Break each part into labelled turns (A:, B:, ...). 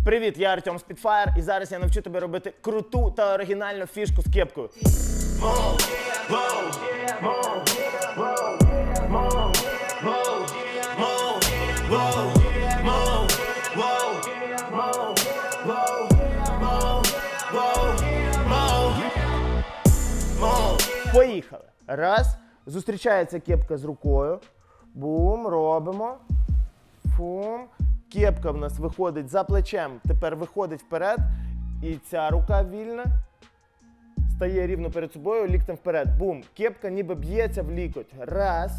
A: Привіт, я Артем Spitfire, і зараз я навчу тебе робити круту та оригінальну фішку з кепкою. Поїхали. Раз. Зустрічається кепка з рукою. Бум, робимо. Фум. Кепка в нас виходить за плечем, тепер виходить вперед. І ця рука вільна. Стає рівно перед собою, ліктем вперед. Бум. Кепка ніби б'ється в лікоть. Раз.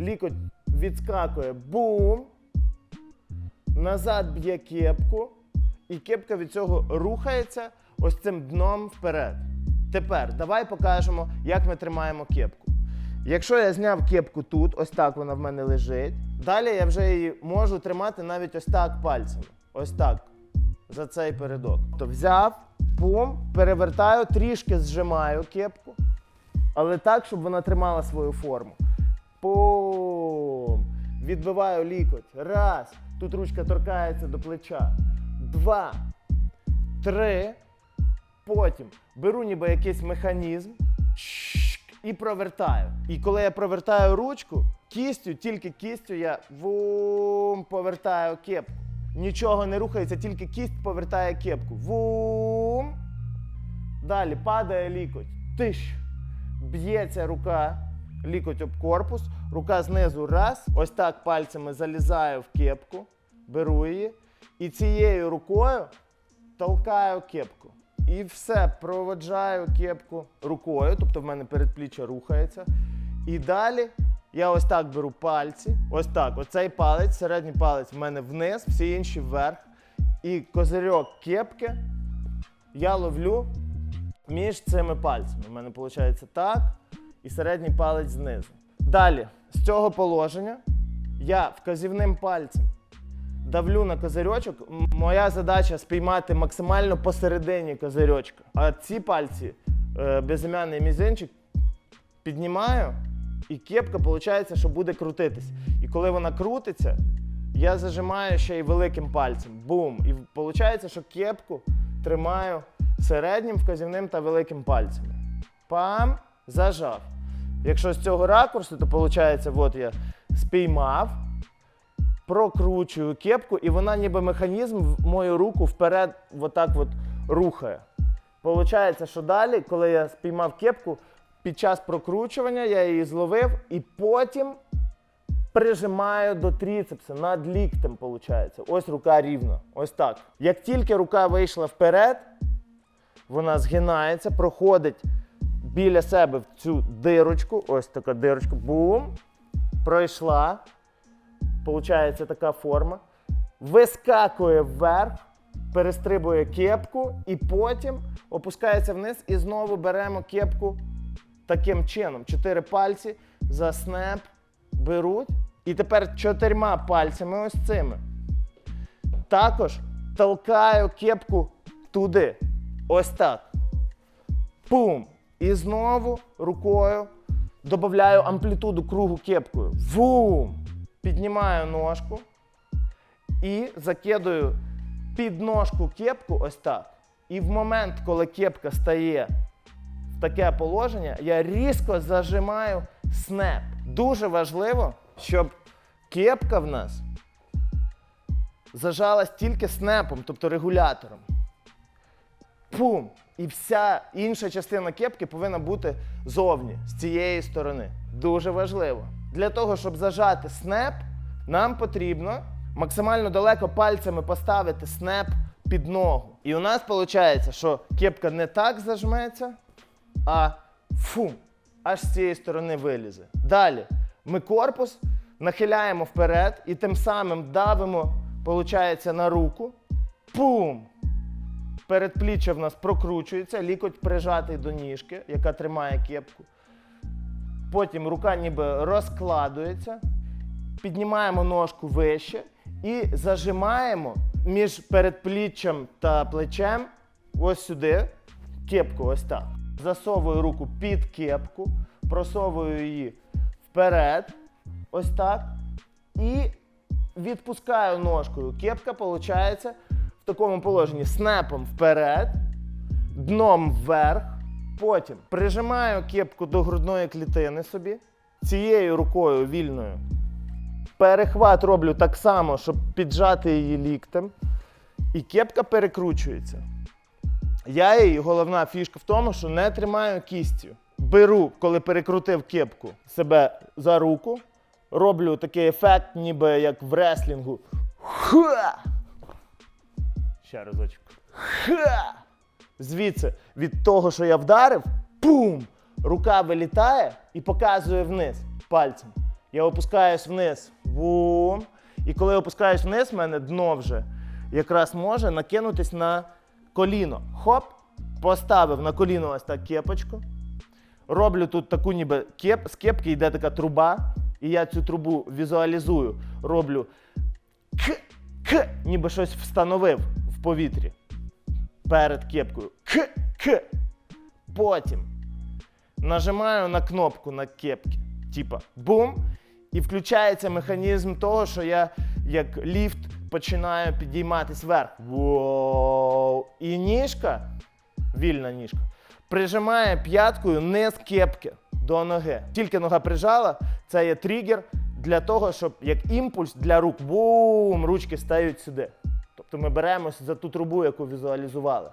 A: Лікоть відскакує. Бум. Назад б'є кепку. І кепка від цього рухається ось цим дном вперед. Тепер давай покажемо, як ми тримаємо кепку. Якщо я зняв кепку тут, ось так вона в мене лежить, далі я вже її можу тримати навіть ось так пальцями. Ось так. За цей передок. То взяв, пум, перевертаю, трішки зжимаю кепку, але так, щоб вона тримала свою форму. Пум. Відбиваю лікоть. Раз. Тут ручка торкається до плеча. Два. Три. Потім беру ніби якийсь механізм і провертаю. І коли я провертаю ручку, кістю, тільки кістю я вум, повертаю кепку. Нічого не рухається, тільки кість повертає кепку. Вум. Далі падає лікоть. Тиш. Б'ється рука, лікоть об корпус, рука знизу раз. Ось так пальцями залізаю в кепку, беру її і цією рукою толкаю кепку. І все, проводжаю кепку рукою, тобто в мене передпліччя рухається. І далі я ось так беру пальці, ось так, оцей палець, середній палець в мене вниз, всі інші вверх. І козирьок кепки я ловлю між цими пальцями. У мене виходить так, і середній палець знизу. Далі, з цього положення я вказівним пальцем давлю на козирьочок. Моя задача спіймати максимально посередині козирьочка. А ці пальці, безім'яний мізинчик, піднімаю, і кепка, виходить, що буде крутитись. І коли вона крутиться, я зажимаю ще й великим пальцем. Бум! І виходить, що кепку тримаю середнім, вказівним та великим пальцями. Пам! Зажав. Якщо з цього ракурсу, то виходить, от я спіймав, прокручую кепку, і вона ніби механізм в мою руку вперед отак от рухає. Получається, що далі, коли я спіймав кепку, під час прокручування я її зловив і потім прижимаю до трицепса, над ліктем, виходить. Ось рука рівна, ось так. Як тільки рука вийшла вперед, вона згинається, проходить біля себе в цю дирочку, ось така дирочка, бум, пройшла. Получається така форма, вискакує вверх, перестрибує кепку і потім опускається вниз і знову беремо кепку таким чином. 4 пальці за снеп беруть і тепер 4 пальцями ось цими. Також толкаю кепку туди, ось так. Пум! І знову рукою додаю амплітуду кругу кепкою. Вум! Піднімаю ножку і закидаю під ножку кепку ось так. І в момент, коли кепка стає в таке положення, я різко зажимаю снеп. Дуже важливо, щоб кепка в нас зажалась тільки снепом, тобто регулятором. Пум! І вся інша частина кепки повинна бути зовні, з цієї сторони. Дуже важливо. Для того, щоб зажати снеп, нам потрібно максимально далеко пальцями поставити снеп під ногу. І у нас виходить, що кепка не так зажметься, а фум, аж з цієї сторони вилізе. Далі ми корпус нахиляємо вперед і тим самим давимо, виходить, на руку. Пум! Передпліччя в нас прокручується, лікоть прижатий до ніжки, яка тримає кепку. Потім рука ніби розкладується, піднімаємо ножку вище і зажимаємо між передпліччям та плечем ось сюди кепку, ось так. Засовую руку під кепку, просовую її вперед, ось так, і відпускаю ножкою. Кепка, виходить, в такому положенні снепом вперед, дном вверх. Потім прижимаю кепку до грудної клітини собі, цією рукою вільною. Перехват роблю так само, щоб піджати її ліктем. І кепка перекручується. Я її, головна фішка в тому, що не тримаю кістю. Беру, коли перекрутив кепку, себе за руку, роблю такий ефект, ніби як в реслінгу. Ха! Ще разочок. Ха! Звідси, від того, що я вдарив, пум! Рука вилітає і показує вниз пальцем. Я опускаюсь вниз. Бум! І коли опускаюсь вниз, в мене дно вже якраз може накинутись на коліно. Хоп! Поставив на коліно ось так кепочку. Роблю тут таку ніби з кепки йде така труба. І я цю трубу візуалізую. Роблю к, ніби щось встановив в повітрі. Перед кепкою. К. Потім нажимаю на кнопку на кепці. Типа бум. І включається механізм того, що я як ліфт починаю підійматись вверх. Воу. І ніжка, вільна ніжка, прижимає п'яткою низ кепки до ноги. Тільки нога прижала, це є тригер для того, щоб як імпульс для рук. Бум! Ручки стають сюди. Тобто ми беремося за ту трубу, яку візуалізували.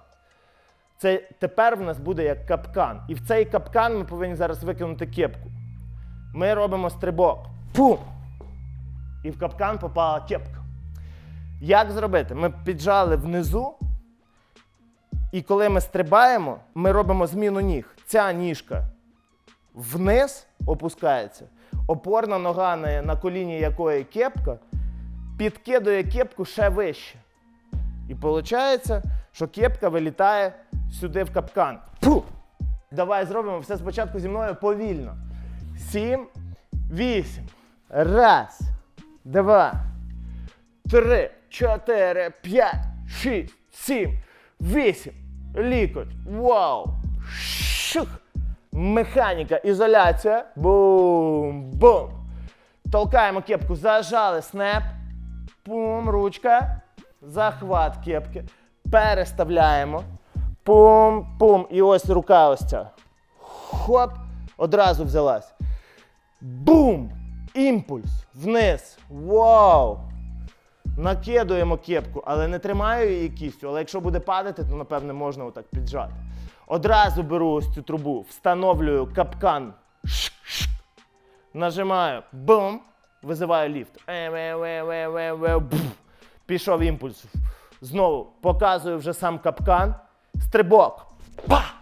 A: Це тепер в нас буде як капкан. І в цей капкан ми повинні зараз викинути кепку. Ми робимо стрибок. Пум! І в капкан попала кепка. Як зробити? Ми піджали внизу, і коли ми стрибаємо, ми робимо зміну ніг. Ця ніжка вниз опускається, опорна нога, на коліні якої кепка, підкидує кепку ще вище. І виходить, що кепка вилітає сюди в капкан. Фу! Давай зробимо все спочатку зі мною повільно. 7, 8. Раз, 2, 3, 4, 5, 6, 7, 8. Лікоть. Вау. Шух. Механіка, ізоляція. Бум-бум. Толкаємо кепку, зажали, снеп. Пум, ручка. Захват кепки. Переставляємо. Пум-пум. І ось рука ось ця. Хоп. Одразу взялась. Бум! Імпульс. Вниз. Вау! Накидуємо кепку, але не тримаю її кістю. Але якщо буде падати, то, напевне, можна отак піджати. Одразу беру ось цю трубу, встановлюю капкан. Нажимаю. Бум! Визиваю ліфт. Пішов імпульс. Знову показую вже сам капкан. Стрибок. Па!